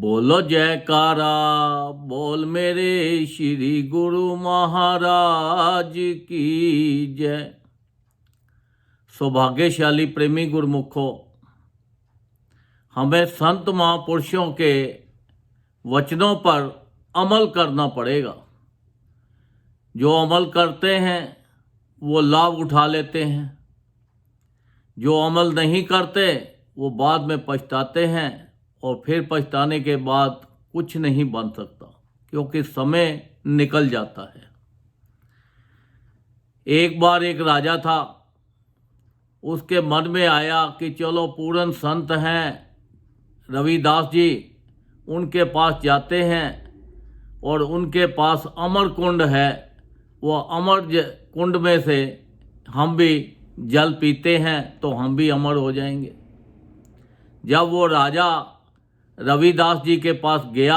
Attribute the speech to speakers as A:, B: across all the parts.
A: बोलो जयकारा, बोल मेरे श्री गुरु महाराज की जय। सौभाग्यशाली प्रेमी गुरुमुखों, हमें संत महापुरुषों के वचनों पर अमल करना पड़ेगा। जो अमल करते हैं वो लाभ उठा लेते हैं, जो अमल नहीं करते वो बाद में पछताते हैं और फिर पछताने के बाद कुछ नहीं बन सकता, क्योंकि समय निकल जाता है। एक बार एक राजा था, उसके मन में आया कि चलो पूर्ण संत हैं रविदास जी, उनके पास जाते हैं और उनके पास अमर कुंड है, वो अमर कुंड में से हम भी जल पीते हैं तो हम भी अमर हो जाएंगे। जब वो राजा रविदास जी के पास गया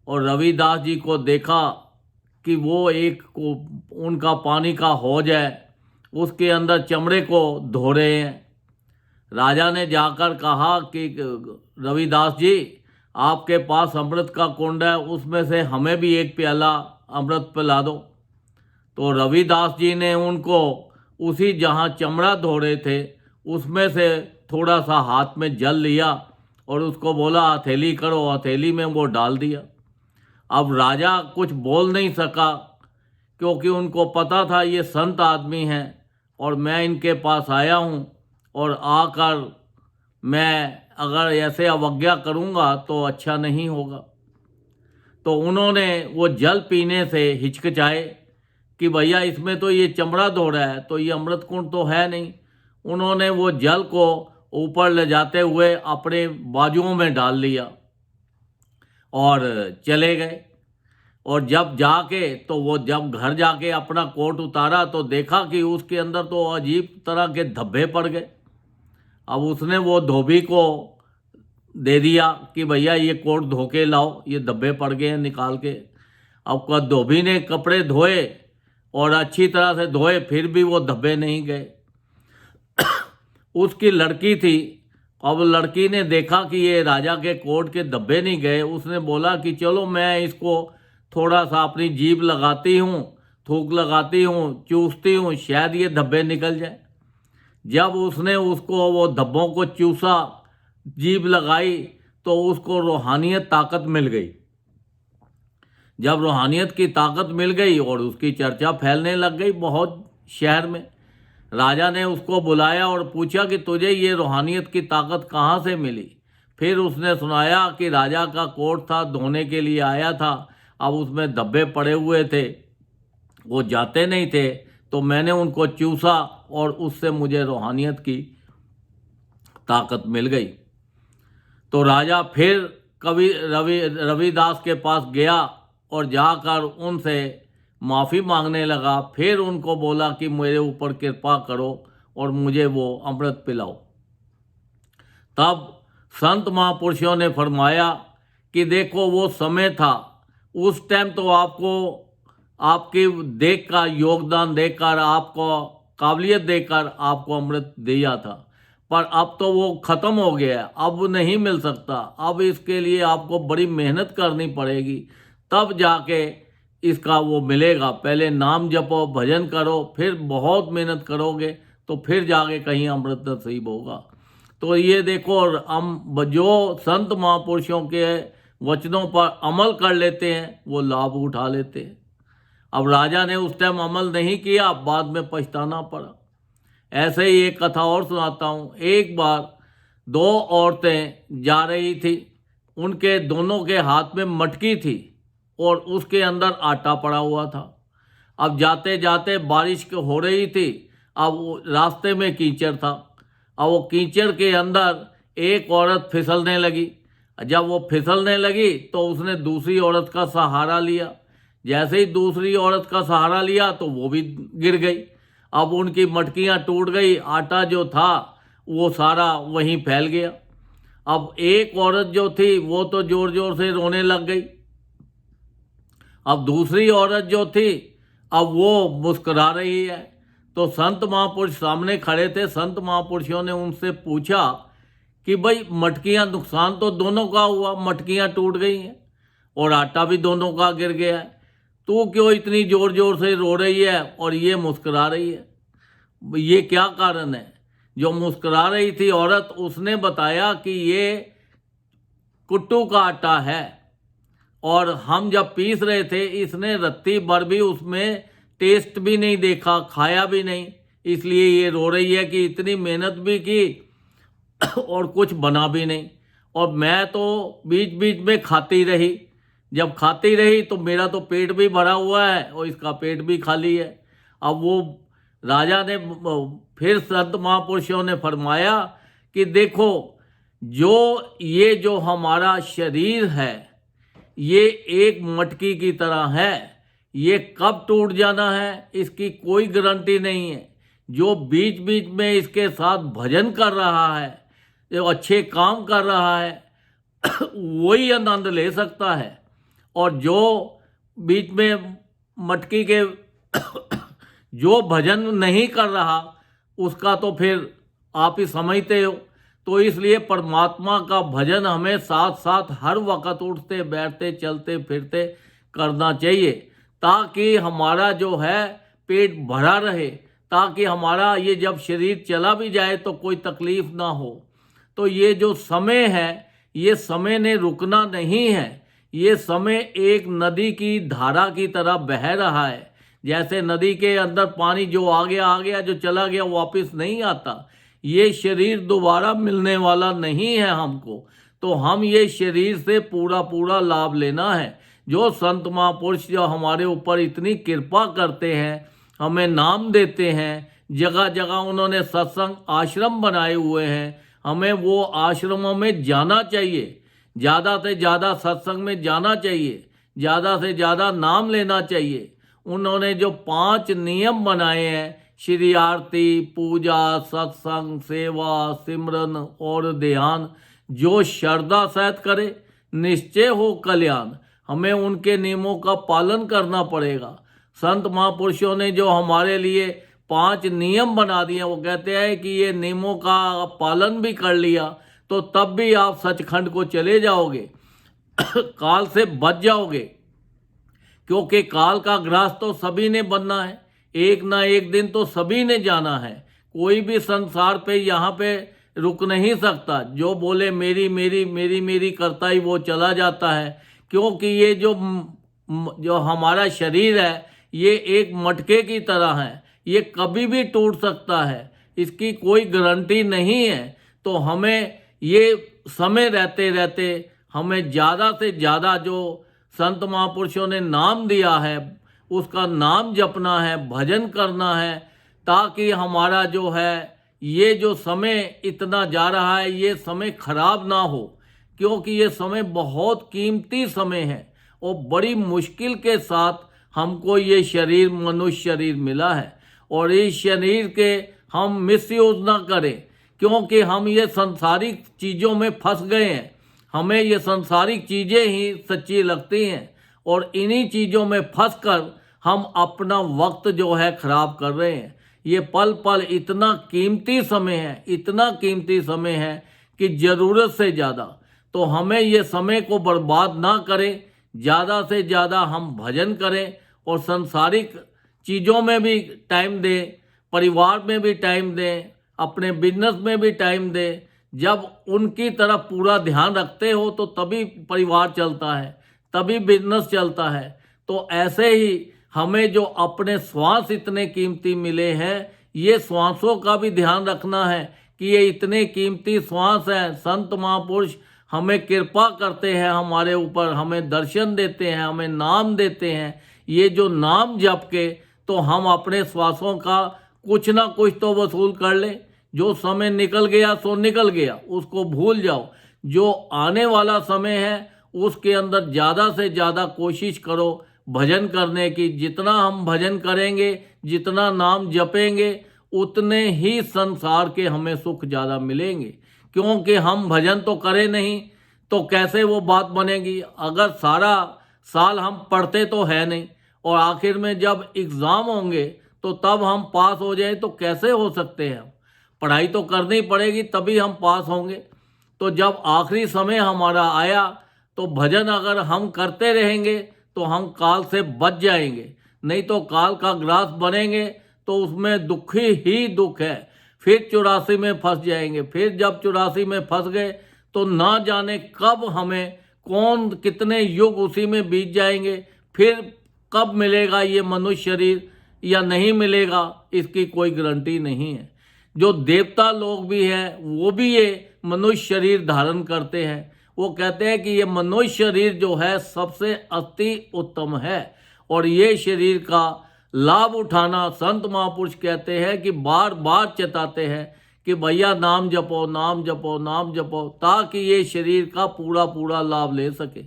A: और रविदास जी को देखा कि वो एक को उनका पानी का हौज है, उसके अंदर चमड़े को धो रहे हैं। राजा ने जाकर कहा कि रविदास जी, आपके पास अमृत का कुंड है, उसमें से हमें भी एक प्याला अमृत पिला दो। तो रविदास जी ने उनको उसी जहाँ चमड़ा धो रहे थे उसमें से थोड़ा सा हाथ में जल लिया और उसको बोला हथेली करो, हथेली में वो डाल दिया। अब राजा कुछ बोल नहीं सका, क्योंकि उनको पता था ये संत आदमी हैं और मैं इनके पास आया हूँ, और आकर मैं अगर ऐसे अवज्ञा करूँगा तो अच्छा नहीं होगा। तो उन्होंने वो जल पीने से हिचकिचाए कि भैया इसमें तो ये चमड़ा धो रहा है, तो ये अमृत कुंड तो है नहीं। उन्होंने वो जल को ऊपर ले जाते हुए अपने बाजुओं में डाल लिया और चले गए। और जब जाके तो वो जब घर जाके अपना कोट उतारा तो देखा कि उसके अंदर तो अजीब तरह के धब्बे पड़ गए। अब उसने वो धोबी को दे दिया कि भैया ये कोट धो के लाओ, ये धब्बे पड़ गए हैं, निकाल के। अब धोबी ने कपड़े धोए और अच्छी तरह से धोए, फिर भी वो धब्बे नहीं गए। उसकी लड़की थी, अब लड़की ने देखा कि ये राजा के कोट के धब्बे नहीं गए। उसने बोला कि चलो मैं इसको थोड़ा सा अपनी जीभ लगाती हूँ, थूक लगाती हूँ, चूसती हूँ, शायद ये धब्बे निकल जाए। जब उसने उसको वो धब्बों को चूसा, जीभ लगाई, तो उसको रूहानियत ताकत मिल गई। जब रूहानियत की ताकत मिल गई और उसकी चर्चा फैलने लग गई बहुत शहर में, राजा ने उसको बुलाया और पूछा कि तुझे ये रूहानियत की ताकत कहाँ से मिली। फिर उसने सुनाया कि राजा का कोट था, धोने के लिए आया था, अब उसमें धब्बे पड़े हुए थे, वो जाते नहीं थे, तो मैंने उनको चूसा और उससे मुझे रूहानियत की ताकत मिल गई। तो राजा फिर कवि रविदास के पास गया और जाकर उनसे माफ़ी मांगने लगा। फिर उनको बोला कि मेरे ऊपर कृपा करो और मुझे वो अमृत पिलाओ। तब संत महापुरुषों ने फरमाया कि देखो वो समय था, उस टाइम तो आपको आपकी देख का योगदान देकर, आपको काबिलियत देकर आपको अमृत दिया था, पर अब तो वो ख़त्म हो गया है, अब नहीं मिल सकता। अब इसके लिए आपको बड़ी मेहनत करनी पड़ेगी, तब जाके इसका वो मिलेगा। पहले नाम जपो, भजन करो, फिर बहुत मेहनत करोगे तो फिर जाके कहीं अमृत नसीब होगा। तो ये देखो, हम जो संत महापुरुषों के वचनों पर अमल कर लेते हैं वो लाभ उठा लेते हैं। अब राजा ने उस टाइम अमल नहीं किया, बाद में पछताना पड़ा। ऐसे ही एक कथा और सुनाता हूँ। एक बार दो औरतें जा रही थी, उनके दोनों के हाथ में मटकी थी और उसके अंदर आटा पड़ा हुआ था। अब जाते जाते बारिश हो रही थी, अब रास्ते में कीचड़ था। अब वो कीचड़ के अंदर एक औरत फिसलने लगी। जब वो फिसलने लगी तो उसने दूसरी औरत का सहारा लिया। जैसे ही दूसरी औरत का सहारा लिया तो वो भी गिर गई। अब उनकी मटकियाँ टूट गई, आटा जो था वो सारा वहीं फैल गया। अब एक औरत जो थी वो तो जोर जोर से रोने लग गई। अब दूसरी औरत जो थी अब वो मुस्कुरा रही है। तो संत महापुरुष सामने खड़े थे। संत महापुरुषों ने उनसे पूछा कि भाई मटकियां, नुकसान तो दोनों का हुआ, मटकियां टूट गई हैं और आटा भी दोनों का गिर गया है। तू क्यों इतनी जोर जोर से रो रही है और ये मुस्कुरा रही है? ये क्या कारण है? जो मुस्कुरा रही थी औरत, उसने बताया कि ये कुट्टू का आटा है और हम जब पीस रहे थे इसने रत्ती भर भी उसमें टेस्ट भी नहीं देखा, खाया भी नहीं, इसलिए ये रो रही है कि इतनी मेहनत भी की और कुछ बना भी नहीं। और मैं तो बीच बीच में खाती रही, जब खाती रही तो मेरा तो पेट भी भरा हुआ है और इसका पेट भी खाली है। अब वो राजा ने फिर संत महापुरुषों ने फरमाया कि देखो, जो हमारा शरीर है ये एक मटकी की तरह है, ये कब टूट जाना है इसकी कोई गारंटी नहीं है। जो बीच बीच में इसके साथ भजन कर रहा है, जो अच्छे काम कर रहा है वही आनंद ले सकता है, और जो बीच में मटकी के जो भजन नहीं कर रहा उसका तो फिर आप ही समझते हो। तो इसलिए परमात्मा का भजन हमें साथ साथ हर वक्त उठते बैठते चलते फिरते करना चाहिए, ताकि हमारा जो है पेट भरा रहे, ताकि हमारा ये जब शरीर चला भी जाए तो कोई तकलीफ ना हो। तो ये जो समय है, ये समय ने रुकना नहीं है, ये समय एक नदी की धारा की तरह बह रहा है। जैसे नदी के अंदर पानी जो आ गया, जो चला गया वापस नहीं आता। ये शरीर दोबारा मिलने वाला नहीं है हमको, तो हम ये शरीर से पूरा पूरा लाभ लेना है। जो संत महापुरुष जो हमारे ऊपर इतनी कृपा करते हैं, हमें नाम देते हैं, जगह जगह उन्होंने सत्संग आश्रम बनाए हुए हैं, हमें वो आश्रमों में जाना चाहिए, ज़्यादा से ज़्यादा सत्संग में जाना चाहिए, ज़्यादा से ज़्यादा नाम लेना चाहिए। उन्होंने जो 5 नियम बनाए हैं, श्री आरती, पूजा, सत्संग, सेवा, सिमरन और ध्यान, जो श्रद्धा सहित करे निश्चय हो कल्याण, हमें उनके नियमों का पालन करना पड़ेगा। संत महापुरुषों ने जो हमारे लिए 5 नियम बना दिए, वो कहते हैं कि ये नियमों का पालन भी कर लिया तो तब भी आप सचखंड को चले जाओगे काल से बच जाओगे, क्योंकि काल का ग्रास तो सभी ने बनना है, एक ना एक दिन तो सभी ने जाना है। कोई भी संसार पे यहाँ पे रुक नहीं सकता। जो बोले मेरी मेरी मेरी मेरी करता ही वो चला जाता है, क्योंकि ये जो हमारा शरीर है ये एक मटके की तरह है, ये कभी भी टूट सकता है, इसकी कोई गारंटी नहीं है। तो हमें ये समय रहते रहते हमें ज़्यादा से ज़्यादा जो संत महापुरुषों ने नाम दिया है उसका नाम जपना है, भजन करना है, ताकि हमारा जो है ये जो समय इतना जा रहा है ये समय खराब ना हो, क्योंकि ये समय बहुत कीमती समय है और बड़ी मुश्किल के साथ हमको ये शरीर, मनुष्य शरीर मिला है। और इस शरीर के हम मिसयूज ना करें, क्योंकि हम ये संसारिक चीज़ों में फंस गए हैं। हमें ये संसारिक चीज़ें ही सच्ची लगती हैं और इन्हीं चीज़ों में फंसकर हम अपना वक्त जो है ख़राब कर रहे हैं। ये पल पल इतना कीमती समय है, इतना कीमती समय है कि ज़रूरत से ज़्यादा, तो हमें ये समय को बर्बाद ना करें, ज़्यादा से ज़्यादा हम भजन करें और संसारिक चीज़ों में भी टाइम दें, परिवार में भी टाइम दें, अपने बिजनेस में भी टाइम दें। जब उनकी तरफ पूरा ध्यान रखते हो तो तभी परिवार चलता है, तभी बिजनेस चलता है। तो ऐसे ही हमें जो अपने श्वास इतने कीमती मिले हैं, ये श्वासों का भी ध्यान रखना है कि ये इतने कीमती श्वास हैं। संत महापुरुष हमें कृपा करते हैं हमारे ऊपर, हमें दर्शन देते हैं, हमें नाम देते हैं। ये जो नाम जप के तो हम अपने श्वासों का कुछ ना कुछ तो वसूल कर लें। जो समय निकल गया सो निकल गया, उसको भूल जाओ। जो आने वाला समय है उसके अंदर ज़्यादा से ज़्यादा कोशिश करो भजन करने की। जितना हम भजन करेंगे, जितना नाम जपेंगे, उतने ही संसार के हमें सुख ज़्यादा मिलेंगे। क्योंकि हम भजन तो करें नहीं तो कैसे वो बात बनेगी। अगर सारा साल हम पढ़ते तो है नहीं और आखिर में जब एग्ज़ाम होंगे तो तब हम पास हो जाए तो कैसे हो सकते हैं। पढ़ाई तो करनी पड़ेगी तभी हम पास होंगे। तो जब आखिरी समय हमारा आया तो भजन अगर हम करते रहेंगे तो हम काल से बच जाएंगे, नहीं तो काल का ग्रास बनेंगे तो उसमें दुख ही दुख है। फिर 84 में फंस जाएंगे। फिर जब 84 में फंस गए तो ना जाने कब हमें कौन कितने युग उसी में बीत जाएंगे। फिर कब मिलेगा ये मनुष्य शरीर या नहीं मिलेगा, इसकी कोई गारंटी नहीं है। जो देवता लोग भी हैं वो भी ये मनुष्य शरीर धारण करते हैं। वो कहते हैं कि ये मनुष्य शरीर जो है सबसे अति उत्तम है, और ये शरीर का लाभ उठाना संत महापुरुष कहते हैं कि बार बार चेताते हैं कि भैया नाम जपो, नाम जपो, नाम जपो, ताकि ये शरीर का पूरा पूरा लाभ ले सके।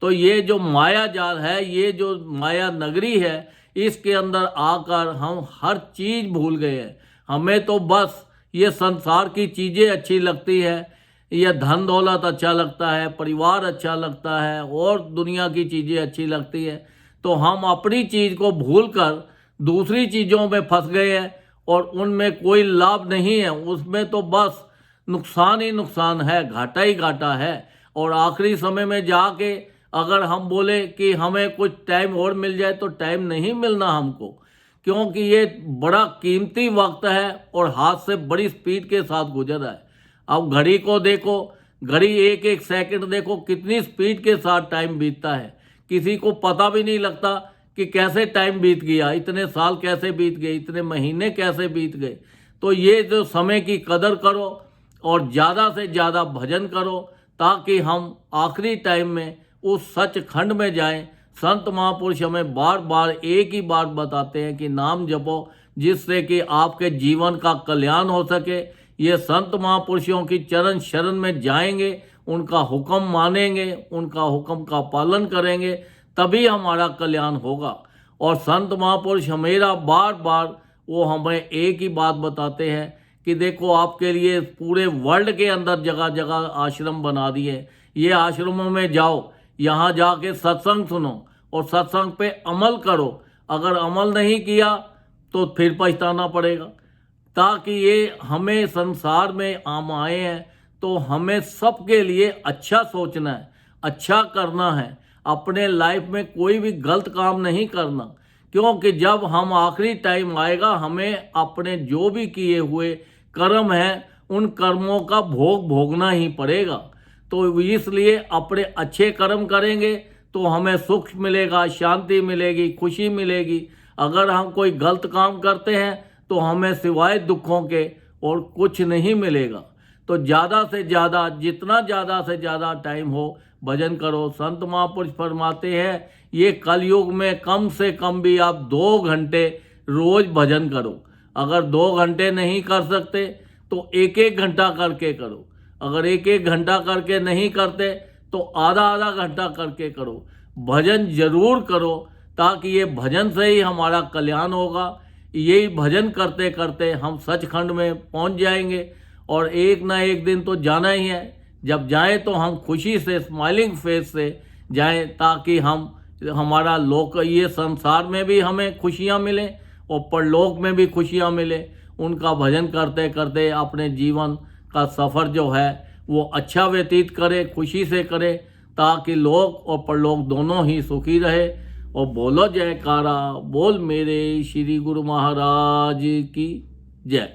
A: तो ये जो माया जाल है, ये जो माया नगरी है, इसके अंदर आकर हम हर चीज भूल गए हैं। हमें तो बस ये संसार की चीजें अच्छी लगती है, यह धन दौलत अच्छा लगता है, परिवार अच्छा लगता है, और दुनिया की चीजें अच्छी लगती है। तो हम अपनी चीज को भूलकर दूसरी चीजों में फंस गए हैं, और उनमें कोई लाभ नहीं है, उसमें तो बस नुकसान ही नुकसान है, घाटा ही घाटा है। और आखिरी समय में जाके अगर हम बोले कि हमें कुछ टाइम और मिल जाए तो टाइम नहीं मिलना हमको, क्योंकि ये बड़ा कीमती वक्त है और हाथ से बड़ी स्पीड के साथ गुजर रहा है। अब घड़ी को देखो, घड़ी एक एक सेकंड देखो कितनी स्पीड के साथ टाइम बीतता है। किसी को पता भी नहीं लगता कि कैसे टाइम बीत गया, इतने साल कैसे बीत गए, इतने महीने कैसे बीत गए। तो ये जो समय की कदर करो और ज़्यादा से ज़्यादा भजन करो, ताकि हम आखिरी टाइम में उस सचखंड में जाएं। संत महापुरुष हमें बार बार एक ही बात बताते हैं कि नाम जपो, जिससे कि आपके जीवन का कल्याण हो सके। ये संत महापुरुषों की चरण शरण में जाएंगे, उनका हुक्म मानेंगे, उनका हुक्म का पालन करेंगे, तभी हमारा कल्याण होगा। और संत महापुरुष हमेशा बार बार वो हमें एक ही बात बताते हैं कि देखो आपके लिए पूरे वर्ल्ड के अंदर जगह जगह आश्रम बना दिए, ये आश्रमों में जाओ, यहाँ जाके सत्संग सुनो और सत्संग पे अमल करो। अगर अमल नहीं किया तो फिर पछताना पड़ेगा। ताकि ये हमें संसार में हम आए हैं तो हमें सबके लिए अच्छा सोचना है, अच्छा करना है, अपने लाइफ में कोई भी गलत काम नहीं करना। क्योंकि जब हम आखिरी टाइम आएगा, हमें अपने जो भी किए हुए कर्म हैं उन कर्मों का भोग भोगना ही पड़ेगा। तो इसलिए अपने अच्छे कर्म करेंगे तो हमें सुख मिलेगा, शांति मिलेगी, खुशी मिलेगी। अगर हम कोई गलत काम करते हैं तो हमें सिवाय दुखों के और कुछ नहीं मिलेगा। तो ज़्यादा से ज़्यादा, जितना ज़्यादा से ज़्यादा टाइम हो भजन करो। संत महापुरुष फरमाते हैं ये कलयुग में कम से कम भी आप 2 घंटे रोज भजन करो। अगर 2 घंटे नहीं कर सकते तो 1-1 घंटा करके करो। अगर 1-1 घंटा करके नहीं करते तो आधा घंटा करके करो। भजन जरूर करो, ताकि ये भजन से ही हमारा कल्याण होगा। यही भजन करते करते हम सचखंड में पहुंच जाएंगे, और एक ना एक दिन तो जाना ही है। जब जाएं तो हम खुशी से, स्माइलिंग फेस से जाएं, ताकि हमारा लोक ये संसार में भी हमें खुशियां मिलें और परलोक में भी खुशियां मिले। उनका भजन करते करते अपने जीवन का सफ़र जो है वो अच्छा व्यतीत करे, खुशी से करे, ताकि लोक और परलोक दोनों ही सुखी रहे। और बोलो जयकारा, बोल मेरे श्री गुरु महाराज की जय।